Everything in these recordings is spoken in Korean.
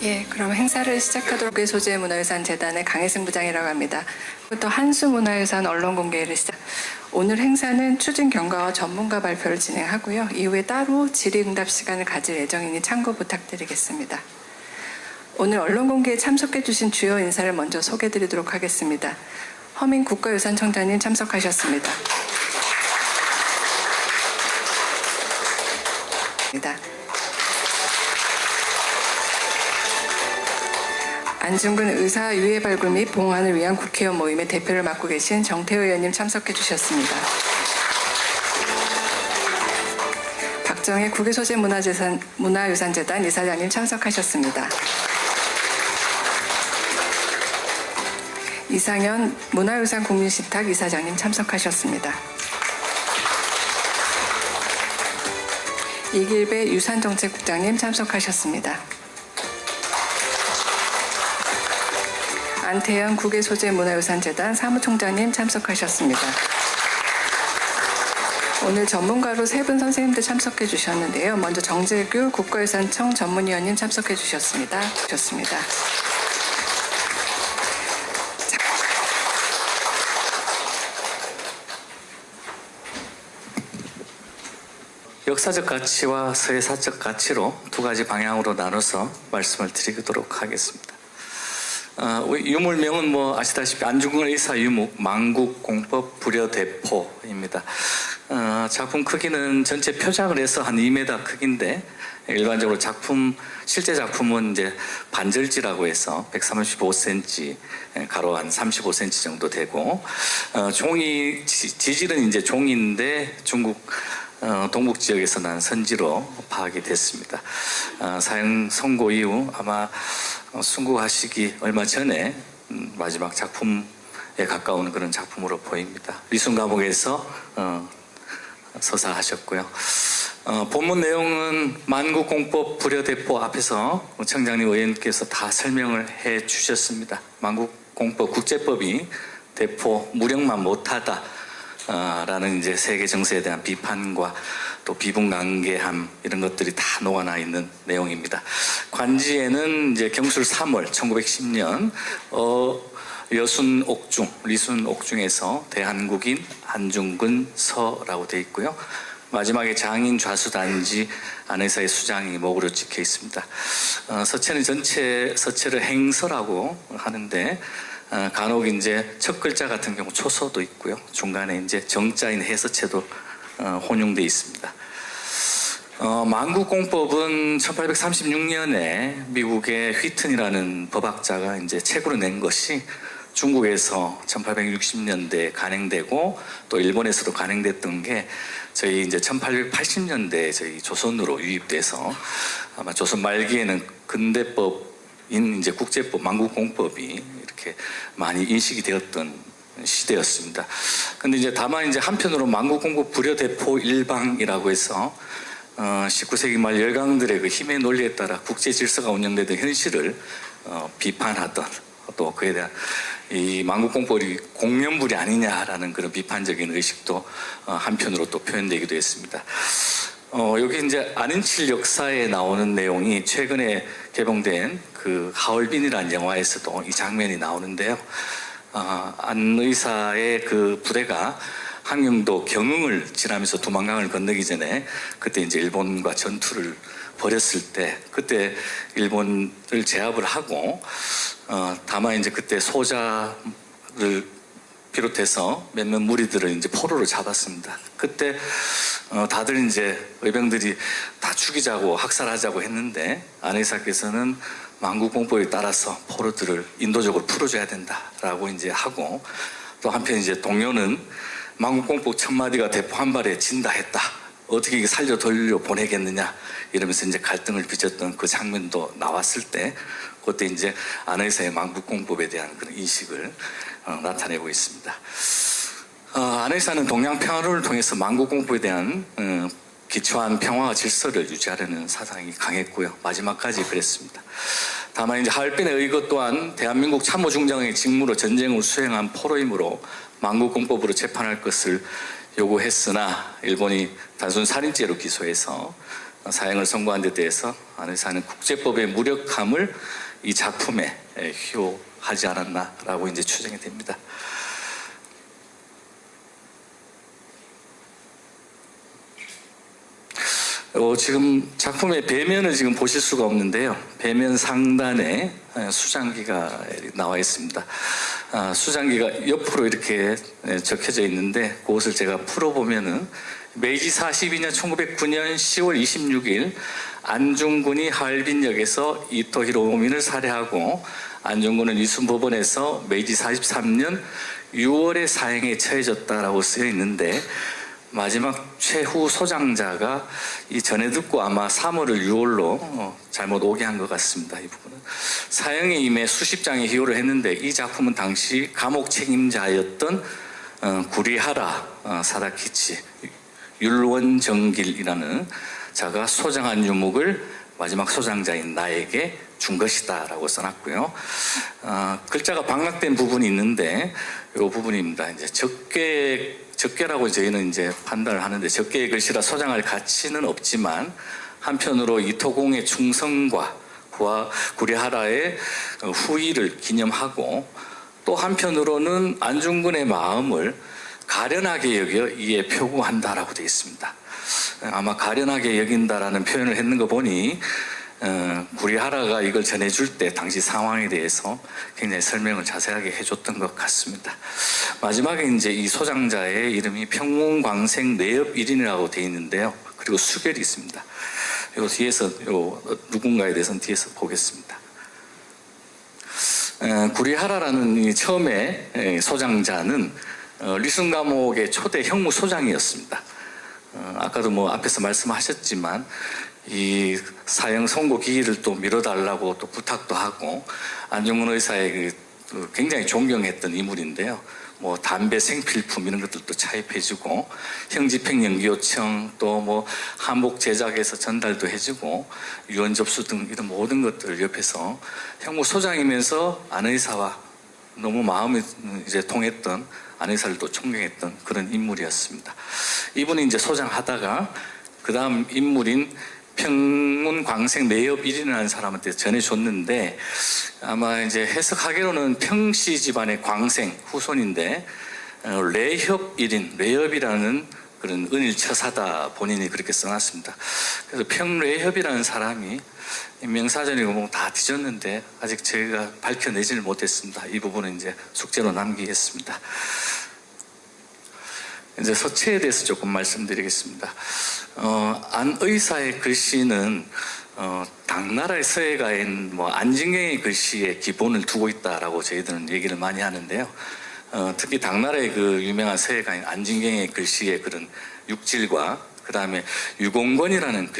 예, 그럼 행사를 시작하도록 소재문화유산재단의 강혜승 부장이라고 합니다. 부터 한수문화유산 언론공개를 시작. 오늘 행사는 추진 경과와 전문가 발표를 진행하고요. 이후에 따로 질의응답 시간을 가질 예정이니 참고 부탁드리겠습니다. 오늘 언론공개에 참석해 주신 주요 인사를 먼저 소개해드리도록 하겠습니다. 허민 국가유산청장님 참석하셨습니다. 안중근 의사 유해 발굴 및 봉환을 위한 국회의원 모임의 대표를 맡고 계신 정태호 의원님 참석해 주셨습니다. 박정혜 국유소재문화유산재단 이사장님 참석하셨습니다. 이상현 문화유산 국민식탁 이사장님 참석하셨습니다. 이길배 유산정책국장님 참석하셨습니다. 안태현 국외소재문화유산재단 사무총장님 참석하셨습니다. 오늘 전문가로 세 분 선생님들 참석해 주셨는데요. 먼저 정재규 국가유산청 전문위원님 참석해 주셨습니다. 역사적 가치와 서예사적 가치로 두 가지 방향으로 나눠서 말씀을 드리도록 하겠습니다. 유물명은 아시다시피 안중근 의사 유목, 만국공법 불여대포입니다. 작품 크기는 전체 표작을 해서 한 2m 크기인데, 일반적으로 실제 작품은 이제 반절지라고 해서 135cm, 가로 한 35cm 정도 되고, 종이, 지질은 이제 종이인데 중국 동북 지역에서 난 선지로 파악이 됐습니다. 사형 선고 이후 아마 순국하시기 얼마 전에 마지막 작품에 가까운 그런 작품으로 보입니다. 리순 감옥에서 서사하셨고요. 본문 내용은 만국공법 불여대포 앞에서 청장님 의원께서 다 설명을 해 주셨습니다. 만국공법 국제법이 대포 무력만 못하다 라는 이제 세계 정세에 대한 비판과 또 비분관계함 이런 것들이 다 녹아나 있는 내용입니다. 관지에는 이제 경술 3월 1910년 여순옥중, 리순옥중에서 대한국인 안중근 서라고 되어 있고요. 마지막에 장인 좌수단지 안의사의 수장이 목으로 찍혀 있습니다. 서체는 전체 서체를 행서라고 하는데, 간혹 이제 첫 글자 같은 경우 초서도 있고요. 중간에 이제 정자인 해서체도 혼용되어 있습니다. 만국공법은 1836년에 미국의 휘튼이라는 법학자가 이제 책으로 낸 것이 중국에서 1860년대에 간행되고 또 일본에서도 간행됐던 게 저희 이제 1880년대에 저희 조선으로 유입돼서 아마 조선 말기에는 근대법인 이제 국제법 만국공법이 이렇게 많이 인식이 되었던 시대였습니다. 근데 이제 다만 이제 한편으로 만국공법 불여대포 일방이라고 해서 19세기 말 열강들의 그 힘의 논리에 따라 국제 질서가 운영되던 현실을 비판하던, 또 그에 대한 이 만국공법이 공연불이 아니냐라는 그런 비판적인 의식도 한편으로 또 표현되기도 했습니다. 여기 이제 안인칠 역사에 나오는 내용이 최근에 개봉된 그 하얼빈이라는 영화에서도 이 장면이 나오는데요. 안 의사의 그 부대가 항영도 경흥을 지나면서 두만강을 건너기 전에 그때 이제 일본과 전투를 벌였을 때 그때 일본을 제압을 하고 다만 이제 그때 소자를 비롯해서 몇몇 무리들을 이제 포로로 잡았습니다. 그때 다들 이제 의병들이 다 죽이자고 학살하자고 했는데 안 의사께서는 만국공법에 따라서 포로들을 인도적으로 풀어줘야 된다라고 이제 하고, 또 한편 이제 동료는 만국공법 1000마디가 대포 한 발에 진다 했다. 어떻게 이게 살려 돌려 보내겠느냐 이러면서 이제 갈등을 빚었던 그 장면도 나왔을 때 그때 이제 안 의사의 만국공법에 대한 그런 인식을 나타내고 있습니다. 안 의사는 동양 평화론을 통해서 만국공법에 대한 기초한 평화와 질서를 유지하려는 사상이 강했고요. 마지막까지 그랬습니다. 다만 이제 하얼빈의 의거 또한 대한민국 참모중장의 직무로 전쟁을 수행한 포로이므로 만국공법으로 재판할 것을 요구했으나 일본이 단순 살인죄로 기소해서 사형을 선고한 데 대해서 안 의사는 국제법의 무력함을 이 작품에 희호하지 않았나라고 이제 추정이 됩니다. 지금 작품의 배면을 지금 보실 수가 없는데요. 배면 상단에 수장기가 나와 있습니다. 수장기가 옆으로 이렇게 적혀져 있는데 그것을 제가 풀어보면은 메이지 42년 1909년 10월 26일 안중근이 하얼빈역에서 이토 히로부미를 살해하고 안중근은 이순법원에서 메이지 43년 6월에 사형에 처해졌다라고 쓰여 있는데 마지막 최후 소장자가 이 전에 듣고 아마 3월을 6월로 잘못 오게 한 것 같습니다. 이 부분은 사형에 임해 수십 장의 희호를 했는데 이 작품은 당시 감옥 책임자였던 구리하라 사다키치 율원정길이라는 자가 소장한 유목을 마지막 소장자인 나에게 준 것이다 라고 써놨고요. 글자가 방락된 부분이 있는데 이 부분입니다. 이제 적게라고 저희는 이제 판단을 하는데 적게의 글씨라 소장할 가치는 없지만 한편으로 이토공의 충성과 구리하라의 후의를 기념하고 또 한편으로는 안중근의 마음을 가련하게 여겨 이에 표구한다라고 되어 있습니다. 아마 가련하게 여긴다라는 표현을 했는 거 보니 구리하라가 이걸 전해줄 때 당시 상황에 대해서 굉장히 설명을 자세하게 해줬던 것 같습니다. 마지막에 이제 이 소장자의 이름이 평문광생 내엽일인이라고 되어 있는데요. 그리고 수별이 있습니다. 요 뒤에서 누군가에 대해서는 뒤에서 보겠습니다. 구리하라라는 이 처음에 소장자는 리순 감옥의 초대 형무소장이었습니다. 아까도 뭐 앞에서 말씀하셨지만 이 사형 선고 기일을 또 미뤄달라고 또 부탁도 하고 안중근 의사의 굉장히 존경했던 인물인데요. 뭐 담배 생필품 이런 것들도 차입해주고 형집행연기 요청 또 뭐 한복 제작해서 전달도 해주고 유언 접수 등 이런 모든 것들을 옆에서 형무소장이면서 안 의사와 너무 마음이 이제 통했던 안 의사를 또 존경했던 그런 인물이었습니다. 이분이 이제 소장하다가 그 다음 인물인 평문광생 내엽일인이라는 사람한테 전해줬는데 아마 이제 해석하기로는 평씨 집안의 광생 후손인데 레협일인, 레협이라는 그런 은일처사다 본인이 그렇게 써놨습니다. 그래서 평레협이라는 사람이 명사전이고 뭐 다 뒤졌는데 아직 저희가 밝혀내지를 못했습니다. 이 부분은 이제 숙제로 남기겠습니다. 이제 서체에 대해서 조금 말씀드리겠습니다. 안 의사의 글씨는 당나라의 서예가인 뭐 안징경의 글씨의 기본을 두고 있다라고 저희들은 얘기를 많이 하는데요. 특히 당나라의 그 유명한 서예가인 안징경의 글씨의 그런 육질과 그 다음에 유공건이라는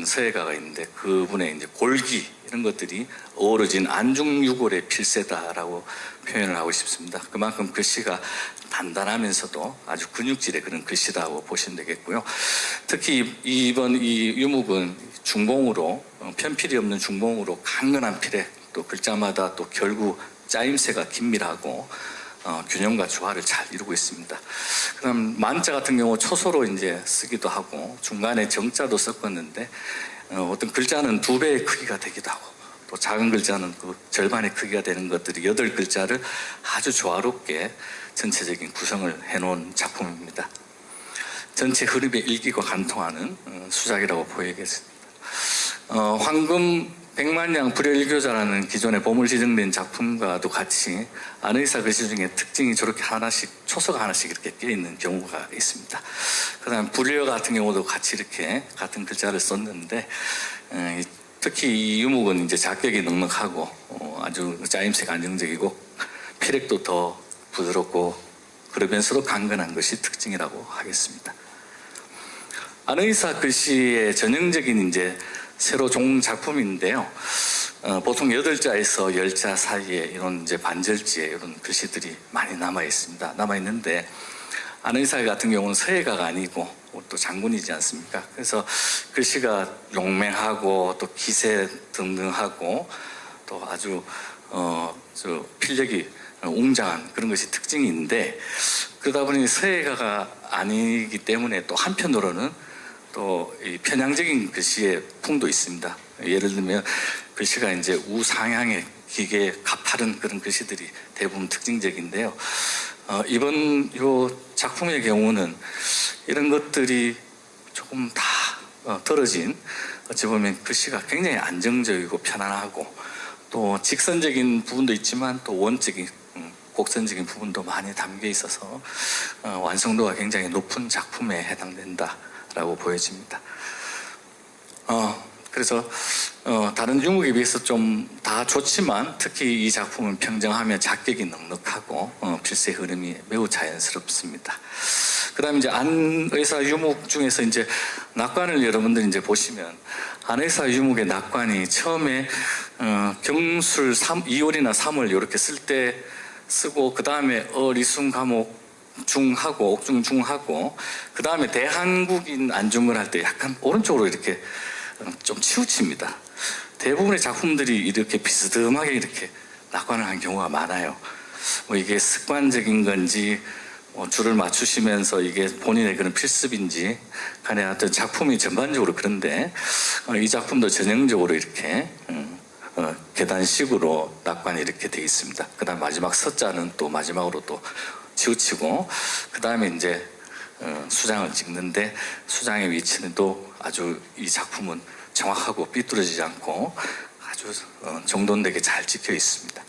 서예가가 있는데 그분의 이제 골기 이런 것들이 어우러진 안중유골의 필세다라고 표현을 하고 싶습니다. 그만큼 글씨가 단단하면서도 아주 근육질의 그런 글씨라고 보시면 되겠고요. 특히 이번 이 유목은 중봉으로 편필이 없는 중봉으로 강건한 필에 또 글자마다 또 결구 짜임새가 긴밀하고 균형과 조화를 잘 이루고 있습니다. 그다음 만자 같은 경우 초소로 이제 쓰기도 하고 중간에 정자도 섞었는데 어떤 글자는 2배의 크기가 되기도 하고 또 작은 글자는 그 절반의 크기가 되는 것들이 8글자를 아주 조화롭게 전체적인 구성을 해놓은 작품입니다. 전체 흐름에 일기가 관통하는 수작이라고 보여야겠습니다. 황금 백만양 불여일교자라는 기존의 보물 지정된 작품과도 같이 안의사 글씨 중에 특징이 저렇게 하나씩 초서가 하나씩 이렇게 껴있는 경우가 있습니다. 그 다음 불여 같은 경우도 같이 이렇게 같은 글자를 썼는데 특히 이 유목은 이제 작격이 넉넉하고 아주 짜임새가 안정적이고 필획도 더 부드럽고 그러면서도 강건한 것이 특징이라고 하겠습니다. 안의사 글씨의 전형적인 이제 세로 종 작품인데요. 보통 8자에서 10자 사이에 이런 이제 반절지에 이런 글씨들이 많이 남아 있습니다. 남아 있는데 안의사 같은 경우는 서예가가 아니고 또 장군이지 않습니까? 그래서 글씨가 용맹하고 또 기세 등등하고 또 아주 필력이 웅장한 그런 것이 특징인데 그러다 보니 서예가가 아니기 때문에 또 한편으로는 또 또 이 편향적인 글씨의 풍도 있습니다. 예를 들면 글씨가 이제 우상향의 기계 가파른 그런 글씨들이 대부분 특징적인데요. 이번 요 작품의 경우는 이런 것들이 조금 다 떨어진, 어찌 보면 글씨가 굉장히 안정적이고 편안하고 또 직선적인 부분도 있지만 또 원적인 곡선적인 부분도 많이 담겨 있어서 완성도가 굉장히 높은 작품에 해당된다라고 보여집니다. 그래서 다른 유목에 비해서 좀 다 좋지만 특히 이 작품은 평정하며 작격이 넉넉하고 필세 흐름이 매우 자연스럽습니다. 그다음에 이제 안의사 유목 중에서 이제 낙관을 여러분들이 이제 보시면 안의사 유목의 낙관이 처음에 경술 2월이나 3월 이렇게 쓸 때 쓰고 그 다음에 리순 감옥 중하고 옥중 중하고 그 다음에 대한국인 안중을 할 때 약간 오른쪽으로 이렇게 좀 치우칩니다. 대부분의 작품들이 이렇게 비스듬하게 이렇게 낙관을 한 경우가 많아요. 뭐 이게 습관적인 건지 줄을 맞추시면서 이게 본인의 그런 필습인지 간에 하여튼 작품이 전반적으로 그런데 이 작품도 전형적으로 이렇게 계단식으로 낙관이 이렇게 되어 있습니다. 그 다음 마지막 서자는 또 마지막으로 또 치우치고 그 다음에 이제 수장을 찍는데 수장의 위치는 또 아주 이 작품은 정확하고 삐뚤어지지 않고 아주 정돈되게 잘 찍혀 있습니다.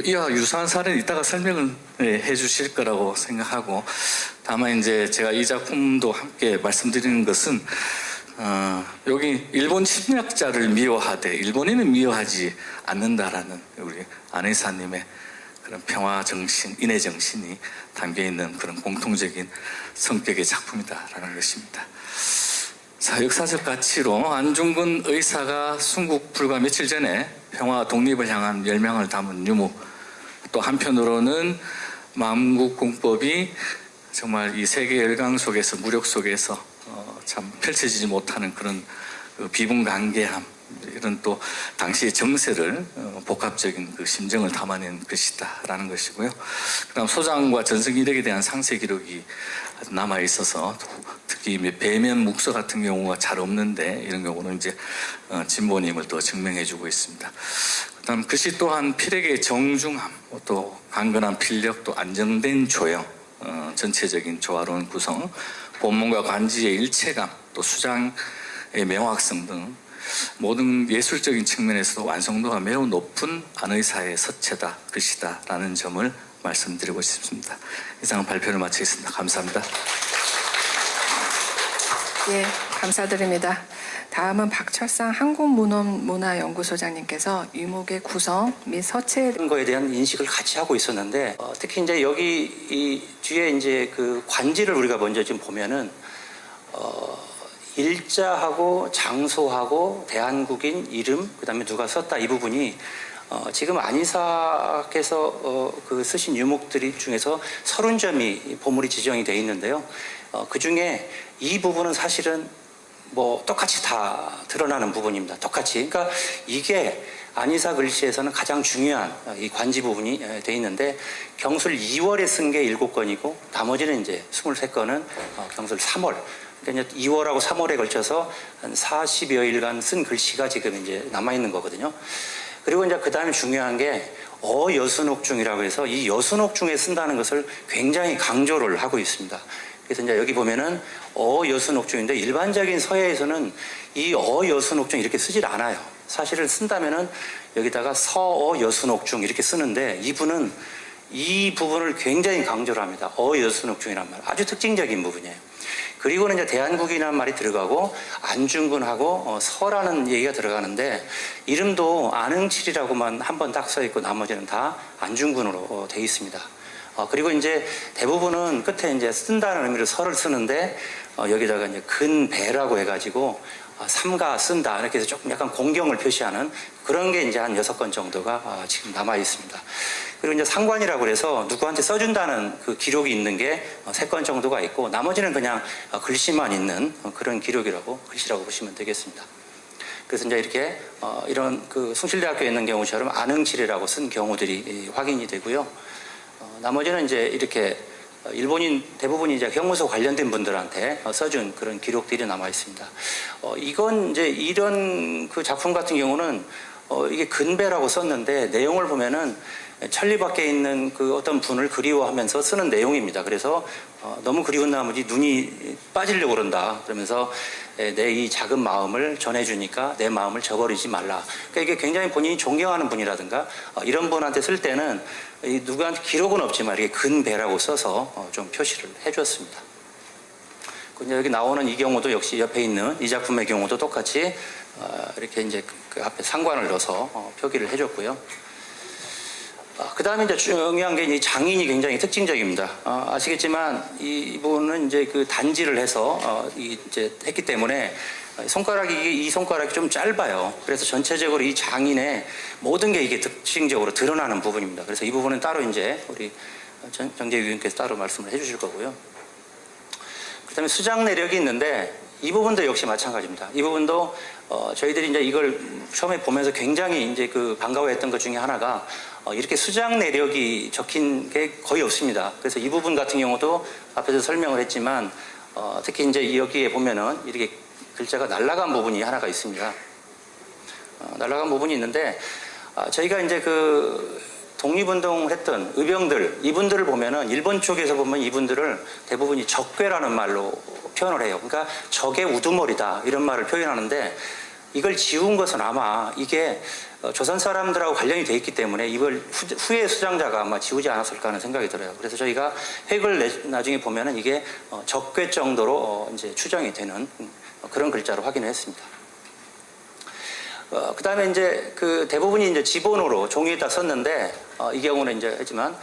이와 유사한 사례는 이따가 설명을 해 주실 거라고 생각하고 다만 이제 제가 이 작품도 함께 말씀드리는 것은 여기 일본 침략자를 미워하되 일본인은 미워하지 않는다라는 우리 안의사님의 그런 평화 정신, 인해 정신이 담겨 있는 그런 공통적인 성격의 작품이다라는 것입니다. 자, 역사적 가치로 안중근 의사가 순국 불과 며칠 전에 평화 독립을 향한 열망을 담은 유목, 또 한편으로는 만국공법이 정말 이 세계 열강 속에서 무력 속에서 참 펼쳐지지 못하는 그런 비분간개함, 이런 또 당시의 정세를 복합적인 그 심정을 담아낸 것이다라는 것이고요. 그다음 소장과 전승 이력에 대한 상세 기록이 남아 있어서 특히 배면 묵서 같은 경우가 잘 없는데 이런 경우는 이제 진보님을 또 증명해주고 있습니다. 그다음 글씨 또한 필액의 정중함, 또 강건한 필력, 또 안정된 조형, 전체적인 조화로운 구성, 본문과 관지의 일체감, 또 수장의 명확성 등 모든 예술적인 측면에서도 완성도가 매우 높은 안의사의 서체다, 글씨다라는 점을 말씀드리고 싶습니다. 이상 발표를 마치겠습니다. 감사합니다. 예, 감사드립니다. 다음은 박철상 한국문헌문화연구소장님께서 유목의 구성 및 서체 그런 거에 대한 인식을 같이 하고 있었는데 특히 이제 여기 이 뒤에 이제 그 관지를 우리가 먼저 지금 보면은 일자하고 장소하고 대한국인 이름 그다음에 누가 썼다 이 부분이 지금 안이사께서 그 쓰신 유목들이 중에서 30점이 보물이 지정이 되어 있는데요. 그 중에 이 부분은 사실은 뭐 똑같이 다 드러나는 부분입니다. 똑같이. 그러니까 이게 안이사 글씨에서는 가장 중요한 이 관지 부분이 되어 있는데 경술 2월에 쓴 게 7건이고 나머지는 이제 23건은 경술 3월. 그러니까 2월하고 3월에 걸쳐서 한 40여일간 쓴 글씨가 지금 이제 남아있는 거거든요. 그리고 이제 그 다음에 중요한 게 여순옥중이라고 해서 이 여순옥중에 쓴다는 것을 굉장히 강조를 하고 있습니다. 그래서 이제 여기 보면은 여순옥중인데 일반적인 서예에서는 이 여순옥중 이렇게 쓰질 않아요. 사실은 쓴다면은 여기다가 여순옥중 이렇게 쓰는데 이분은 이 부분을 굉장히 강조를 합니다. 여순옥중이란 말. 아주 특징적인 부분이에요. 그리고는 이제 대한국이라는 말이 들어가고 안중근하고 서라는 얘기가 들어가는데 이름도 안흥칠이라고만 한 번 딱 써 있고 나머지는 다 안중근으로 되어 있습니다. 그리고 이제 대부분은 끝에 이제 쓴다는 의미로 서를 쓰는데 여기다가 이제 근배라고 해가지고 삼가 쓴다 이렇게 해서 조금 약간 공경을 표시하는 그런 게 이제 한 6건 정도가 지금 남아 있습니다. 그리고 이제 상관이라고 해서 누구한테 써준다는 그 기록이 있는 게 3건 정도가 있고 나머지는 그냥 글씨만 있는 그런 기록이라고 글씨라고 보시면 되겠습니다. 그래서 이제 이렇게 이런 그 숭실대학교에 있는 경우처럼 안흥칠이라고 쓴 경우들이 확인이 되고요. 나머지는 이제 이렇게 일본인 대부분이 이제 형무소 관련된 분들한테 써준 그런 기록들이 남아 있습니다. 이건 이제 이런 그 작품 같은 경우는 이게 근배라고 썼는데 내용을 보면은 천리 밖에 있는 그 어떤 분을 그리워하면서 쓰는 내용입니다. 그래서 너무 그리운 나머지 눈이 빠지려고 그런다. 그러면서 내 이 작은 마음을 전해주니까 내 마음을 저버리지 말라. 그러니까 이게 굉장히 본인이 존경하는 분이라든가 이런 분한테 쓸 때는 누구한테 기록은 없지만 이렇게 근배라고 써서 좀 표시를 해줬습니다. 여기 나오는 이 경우도 역시 옆에 있는 이 작품의 경우도 똑같이 이렇게 이제 그 앞에 상관을 넣어서 표기를 해줬고요. 그 다음에 이제 중요한 게 이 장인이 굉장히 특징적입니다. 아시겠지만 이분은 이제 그 단지를 해서 이제 했기 때문에 이 손가락이 좀 짧아요. 그래서 전체적으로 이 장인의 모든 게 이게 특징적으로 드러나는 부분입니다. 그래서 이 부분은 따로 이제 우리 정재위원께서 따로 말씀을 해주실 거고요. 그다음에 수장 내력이 있는데 이 부분도 역시 마찬가지입니다. 이 부분도 저희들이 이제 이걸 처음에 보면서 굉장히 이제 그 반가워했던 것 중에 하나가 이렇게 수장 내력이 적힌 게 거의 없습니다. 그래서 이 부분 같은 경우도 앞에서 설명을 했지만 특히 이제 여기에 보면은 이렇게 글자가 날아간 부분이 하나가 있습니다. 날아간 부분이 있는데 저희가 이제 그 독립운동을 했던 의병들 이분들을 보면은 일본 쪽에서 보면 이분들을 대부분이 적괴라는 말로 표현을 해요. 그러니까 적의 우두머리다 이런 말을 표현하는데 이걸 지운 것은 아마 이게 조선 사람들하고 관련이 돼 있기 때문에 이걸 후에 수장자가 아마 지우지 않았을까 하는 생각이 들어요. 그래서 저희가 획을 나중에 보면은 이게 적괴 정도로 이제 추정이 되는 그런 글자로 확인을 했습니다. 그 다음에 이제 그 대부분이 이제 지본으로 종이에다 썼는데 이 경우는 이제 했지만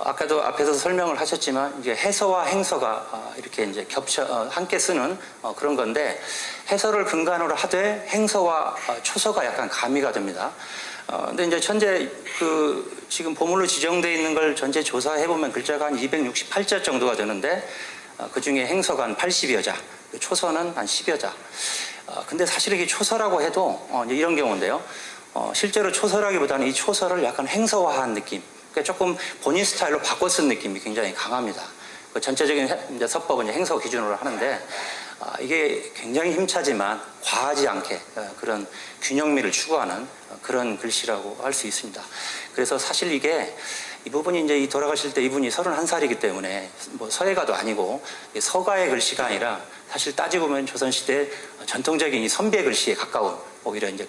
아까도 앞에서 설명을 하셨지만 이제 해서와 행서가 이렇게 이제 함께 쓰는 그런 건데 해서를 근간으로 하되 행서와 초서가 약간 가미가 됩니다. 근데 이제 현재 그 지금 보물로 지정되어 있는 걸 전체 조사해 보면 글자가 한 268자 정도가 되는데 그 중에 행서가 한 80여 자, 초서는 한 10여 자. 근데 사실 이게 초서라고 해도 이런 경우인데요. 실제로 초서라기보다는 이 초서를 약간 행서화한 느낌. 그러니까 조금 본인 스타일로 바꿔 쓴 느낌이 굉장히 강합니다. 그 전체적인 이제 서법은 이제 행서 기준으로 하는데 이게 굉장히 힘차지만 과하지 않게 그런 균형미를 추구하는 그런 글씨라고 할 수 있습니다. 그래서 사실 이게 이 부분이 이제 돌아가실 때 이분이 31살이기 때문에 뭐 서예가도 아니고 서가의 글씨가 아니라 사실 따지고 보면 조선시대 전통적인 이 선비의 글씨에 가까운 오히려 이제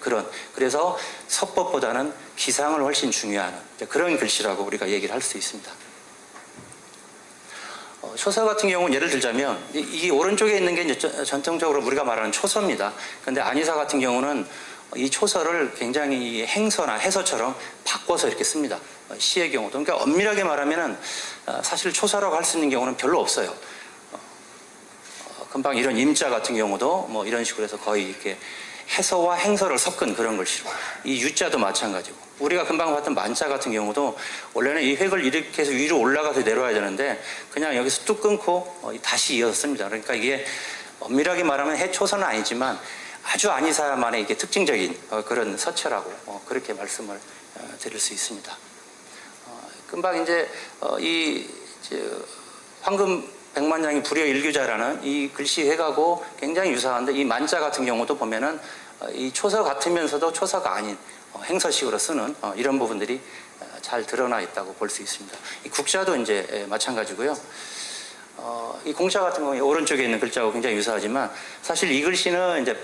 그래서 서법보다는 기상을 훨씬 중요하는 그런 글씨라고 우리가 얘기를 할 수 있습니다. 초서 같은 경우는 예를 들자면 이 오른쪽에 있는 게 이제 전통적으로 우리가 말하는 초서입니다. 그런데 안희사 같은 경우는 이 초서를 굉장히 행서나 해서처럼 바꿔서 이렇게 씁니다. 시의 경우도. 그러니까 엄밀하게 말하면은 사실 초서라고 할 수 있는 경우는 별로 없어요. 금방 이런 임자 같은 경우도 뭐 이런 식으로 해서 거의 이렇게 해서와 행서를 섞은 그런 글씨로. 이 유자도 마찬가지고. 우리가 금방 봤던 만자 같은 경우도 원래는 이 획을 이렇게 해서 위로 올라가서 내려와야 되는데 그냥 여기서 뚝 끊고 다시 이어서 씁니다. 그러니까 이게 엄밀하게 말하면 해초서는 아니지만 아주 안희사만의 이게 특징적인 그런 서체라고 그렇게 말씀을 드릴 수 있습니다. 금방 이제 황금 백만장이 불여 일규자라는 이 글씨 획하고 굉장히 유사한데 이 만자 같은 경우도 보면은 이 초서 같으면서도 초서가 아닌 행서식으로 쓰는 이런 부분들이 잘 드러나 있다고 볼 수 있습니다. 이 국자도 이제 마찬가지고요. 이 공자 같은 경우에 오른쪽에 있는 글자하고 굉장히 유사하지만 사실 이 글씨는 이제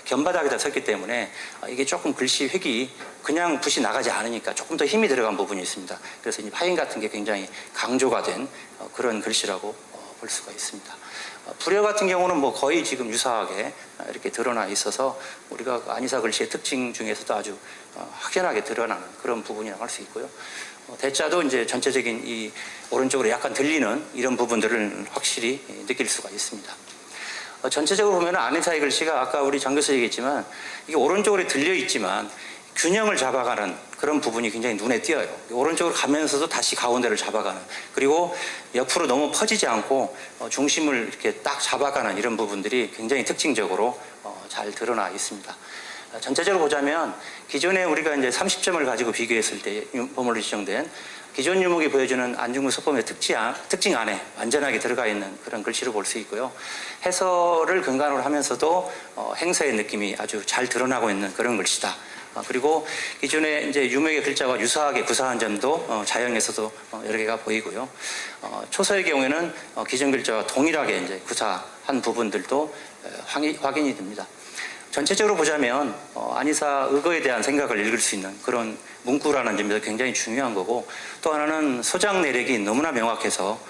견바닥에다 썼기 때문에 이게 조금 글씨 획이 그냥 붓이 나가지 않으니까 조금 더 힘이 들어간 부분이 있습니다. 그래서 이 파인 같은 게 굉장히 강조가 된 그런 글씨라고 볼 수가 있습니다. 불여 같은 경우는 뭐 거의 지금 유사하게 이렇게 드러나 있어서 우리가 안희사 글씨의 특징 중에서도 아주 확연하게 드러나는 그런 부분이라고 할 수 있고요. 대자도 이제 전체적인 이 오른쪽으로 약간 들리는 이런 부분들을 확실히 느낄 수가 있습니다. 전체적으로 보면 안희사의 글씨가 아까 우리 장 교수 얘기했지만 이게 오른쪽으로 들려 있지만 균형을 잡아가는 그런 부분이 굉장히 눈에 띄어요. 오른쪽으로 가면서도 다시 가운데를 잡아가는, 그리고 옆으로 너무 퍼지지 않고 중심을 이렇게 딱 잡아가는 이런 부분들이 굉장히 특징적으로 잘 드러나 있습니다. 전체적으로 보자면 기존에 우리가 이제 30점을 가지고 비교했을 때 보물로 지정된 기존 유목이 보여주는 안중근 소품의 특징 안에 완전하게 들어가 있는 그런 글씨로 볼 수 있고요. 해설을 근간으로 하면서도 행사의 느낌이 아주 잘 드러나고 있는 그런 글씨다. 그리고 기존의 이제 유목의 글자와 유사하게 구사한 점도 자연에서도 여러 개가 보이고요. 초서의 경우에는 기존 글자와 동일하게 이제 구사한 부분들도 확인이 됩니다. 전체적으로 보자면 안이사 의거에 대한 생각을 읽을 수 있는 그런 문구라는 점에서 굉장히 중요한 거고, 또 하나는 소장 내력이 너무나 명확해서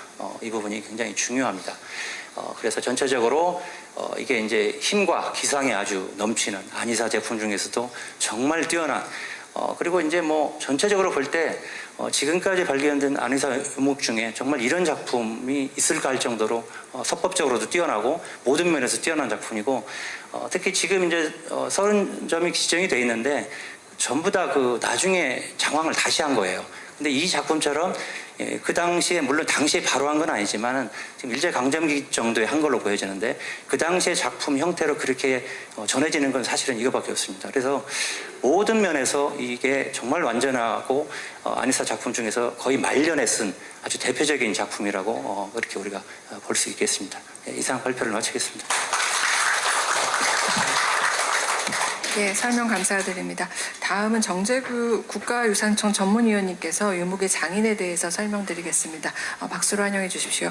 이 부분이 굉장히 중요합니다. 그래서 전체적으로 이게 이제 힘과 기상이 아주 넘치는 안이사 제품 중에서도 정말 뛰어난, 그리고 이제 뭐 전체적으로 볼 때 지금까지 발견된 안이사 유목 중에 정말 이런 작품이 있을까 할 정도로 서법적으로도 뛰어나고 모든 면에서 뛰어난 작품이고, 특히 지금 이제 30점이 지정이 되어 있는데 전부 다 그 나중에 장황을 다시 한 거예요. 근데 이 작품처럼 그 당시에, 물론 당시에 바로 한 건 아니지만은 지금 일제강점기 정도에 한 걸로 보여지는데, 그 당시의 작품 형태로 그렇게 전해지는 건 사실은 이거밖에 없습니다. 그래서 모든 면에서 이게 정말 완전하고 안이사 작품 중에서 거의 말년에 쓴 아주 대표적인 작품이라고 그렇게 우리가 볼 수 있겠습니다. 이상 발표를 마치겠습니다. 예, 설명 감사드립니다. 다음은 정재구 국가유산청 전문위원님께서 유목의 장인에 대해서 설명드리겠습니다. 박수로 환영해 주십시오.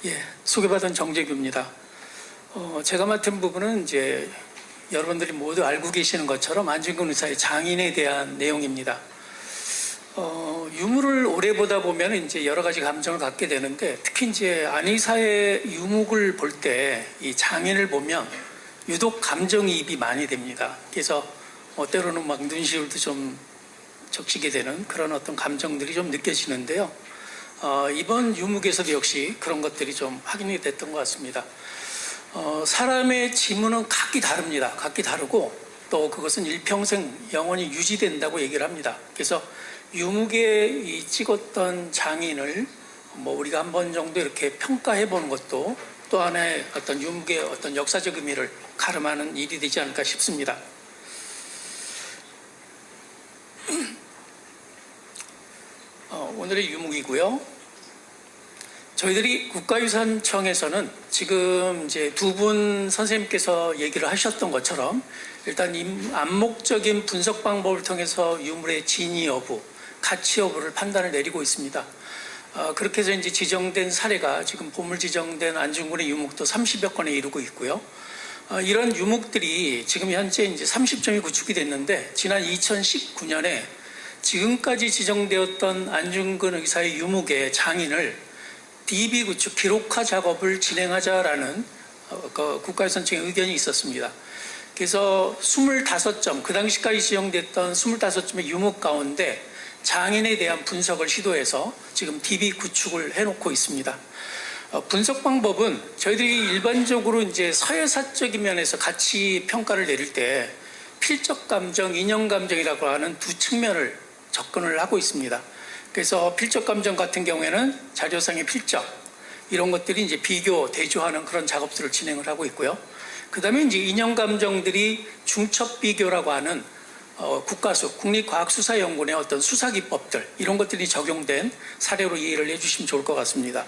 예, 소개받은 정재규입니다. 제가 맡은 부분은 이제 여러분들이 모두 알고 계시는 것처럼 안중근 의사의 장인에 대한 내용입니다. 유물을 오래 보다 보면 이제 여러 가지 감정을 갖게 되는데, 특히 이제 안의사의 유목을 볼 때 이 장인을 보면 유독 감정이입이 많이 됩니다. 그래서 때로는 막 눈시울도 좀 적시게 되는 그런 어떤 감정들이 좀 느껴지는데요. 이번 유목에서도 역시 그런 것들이 좀 확인이 됐던 것 같습니다. 사람의 지문은 각기 다릅니다. 각기 다르고 또 그것은 일평생 영원히 유지된다고 얘기를 합니다. 그래서 유목에 이 찍었던 장인을 우리가 한 번 정도 이렇게 평가해 보는 것도 또 하나의 어떤 유목의 어떤 역사적 의미를 가름하는 일이 되지 않을까 싶습니다. 오늘의 유목이고요. 저희들이 국가유산청에서는 지금 이제 두 분 선생님께서 얘기를 하셨던 것처럼 일단 암묵적인 분석 방법을 통해서 유물의 진위 여부, 가치 여부를 판단을 내리고 있습니다. 그렇게 해서 이제 지정된 사례가 지금 보물 지정된 안중근의 유목도 30여 건에 이르고 있고요. 이런 유목들이 지금 현재 이제 30점이 구축이 됐는데, 지난 2019년에 지금까지 지정되었던 안중근 의사의 유목의 장인을 DB 구축 기록화 작업을 진행하자라는 국가유산청의 의견이 있었습니다. 그래서 25점, 그 당시까지 지정됐던 25점의 유목 가운데 장인에 대한 분석을 시도해서 지금 DB 구축을 해놓고 있습니다. 분석 방법은 저희들이 일반적으로 이제 서예사적인 면에서 가치 평가를 내릴 때 필적 감정, 인형 감정이라고 하는 두 측면을 접근을 하고 있습니다. 그래서 필적 감정 같은 경우에는 자료상의 필적, 이런 것들이 이제 비교, 대조하는 그런 작업들을 진행을 하고 있고요. 그 다음에 이제 인형 감정들이 중첩 비교라고 하는 국가수, 국립과학수사연구원의 어떤 수사기법들, 이런 것들이 적용된 사례로 이해를 해주시면 좋을 것 같습니다.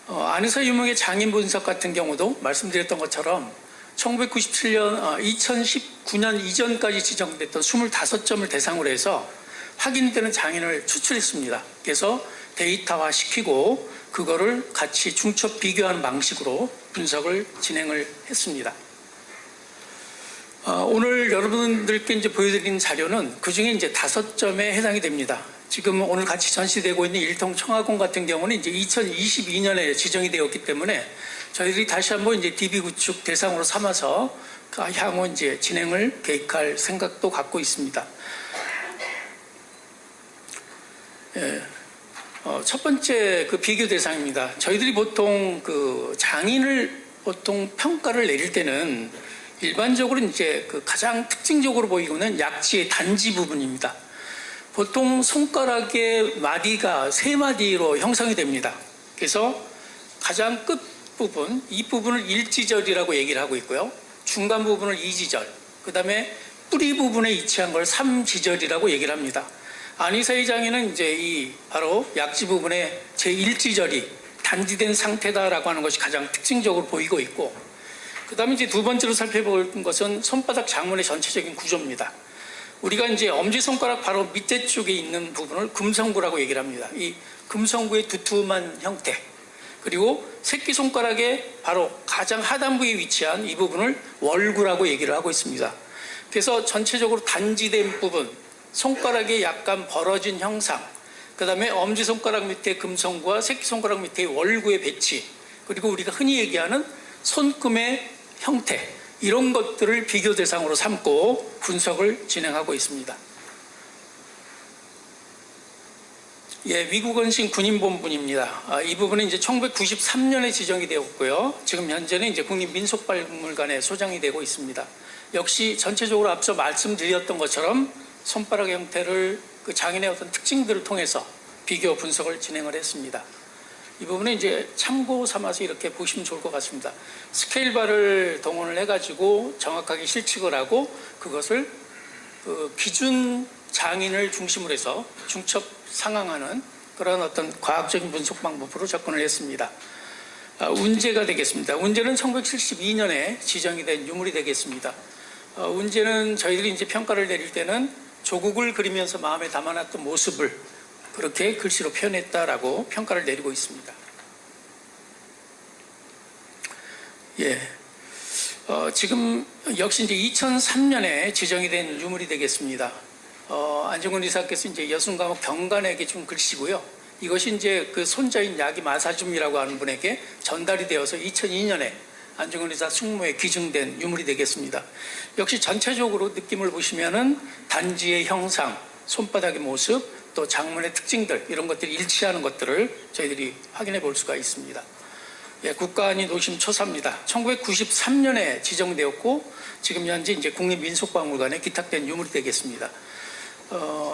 안의사 유목의 장인 분석 같은 경우도 말씀드렸던 것처럼 1997년, 2019년 이전까지 지정됐던 25점을 대상으로 해서 확인되는 장인을 추출했습니다. 그래서 데이터화 시키고 그거를 같이 중첩 비교하는 방식으로 분석을 진행을 했습니다. 오늘 여러분들께 이제 보여드린 자료는 그 중에 이제 5점에 해당이 됩니다. 지금 오늘 같이 전시되고 있는 일통청하공 같은 경우는 이제 2022년에 지정이 되었기 때문에 저희들이 다시 한번 이제 DB 구축 대상으로 삼아서 향후 이제 진행을 계획할 생각도 갖고 있습니다. 예. 첫 번째 그 비교 대상입니다. 저희들이 보통 그 장인을 보통 평가를 내릴 때는 일반적으로 이제 그 가장 특징적으로 보이고는 약지의 단지 부분입니다. 보통 손가락의 마디가 3마디로 형성이 됩니다. 그래서 가장 끝 부분, 이 부분을 1지절이라고 얘기를 하고 있고요. 중간 부분을 2지절, 그 다음에 뿌리 부분에 위치한 걸 3지절이라고 얘기를 합니다. 안이사의 장애는 이제 이 바로 약지 부분에 제1지절이 단지된 상태다라고 하는 것이 가장 특징적으로 보이고 있고, 그 다음에 이제 두 번째로 살펴볼 것은 손바닥 장문의 전체적인 구조입니다. 우리가 이제 엄지손가락 바로 밑에 쪽에 있는 부분을 금성구라고 얘기를 합니다. 이 금성구의 두툼한 형태, 그리고 새끼손가락의 바로 가장 하단부에 위치한 이 부분을 월구라고 얘기를 하고 있습니다. 그래서 전체적으로 단지된 부분, 손가락의 약간 벌어진 형상, 그 다음에 엄지손가락 밑에 금성구와 새끼손가락 밑에 월구의 배치, 그리고 우리가 흔히 얘기하는 손금의 형태, 이런 것들을 비교 대상으로 삼고 분석을 진행하고 있습니다. 예, 위국원신 군인본분입니다. 이 부분은 이제 1993년에 지정이 되었고요. 지금 현재는 이제 국립민속박물관에 소장이 되고 있습니다. 역시 전체적으로 앞서 말씀드렸던 것처럼 손바닥 형태를 그 장인의 어떤 특징들을 통해서 비교 분석을 진행을 했습니다. 이 부분은 이제 참고 삼아서 이렇게 보시면 좋을 것 같습니다. 스케일바를 동원을 해가지고 정확하게 실측을 하고 그것을 그 기준 장인을 중심으로 해서 중첩 상항하는 그런 어떤 과학적인 분석 방법으로 접근을 했습니다. 운제가 되겠습니다. 운제는 1972년에 지정이 된 유물이 되겠습니다. 운제는 저희들이 이제 평가를 내릴 때는 조국을 그리면서 마음에 담아놨던 모습을 그렇게 글씨로 표현했다라고 평가를 내리고 있습니다. 예. 지금 역시 이제 2003년에 지정이 된 유물이 되겠습니다. 안정근 이사께서 이제 여순감옥 경관에게 준 글씨고요. 이것이 이제 그 손자인 야기 마사줌이라고 하는 분에게 전달이 되어서 2002년에 안정근 이사 숙모에 기증된 유물이 되겠습니다. 역시 전체적으로 느낌을 보시면은 단지의 형상, 손바닥의 모습, 또 장문의 특징들, 이런 것들이 일치하는 것들을 저희들이 확인해 볼 수가 있습니다. 예, 국가안이 노심 초사입니다. 1993년에 지정되었고 지금 현재 이제 국립민속박물관에 기탁된 유물이 되겠습니다.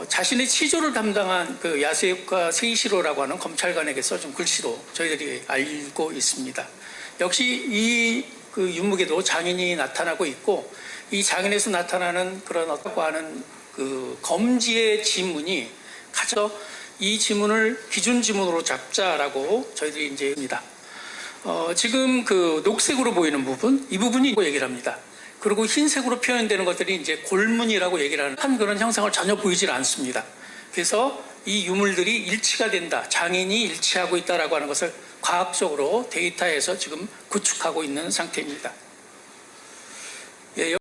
자신의 치조를 담당한 그 야세육가 세이시로라고 하는 검찰관에게 써준 글씨로 저희들이 알고 있습니다. 역시 이 그 유물에도 장인이 나타나고 있고, 이 장인에서 나타나는 그런 어떻고 하는 그 검지의 지문이 가장 이 지문을 기준 지문으로 잡자라고 저희들이 이제 합니다. 지금 그 녹색으로 보이는 부분, 이 부분이 얘기를 합니다. 그리고 흰색으로 표현되는 것들이 이제 골문이라고 얘기를 하는 그런 형상을 전혀 보이질 않습니다. 그래서 이 유물들이 일치가 된다, 장인이 일치하고 있다라고 하는 것을 과학적으로 데이터에서 지금 구축하고 있는 상태입니다.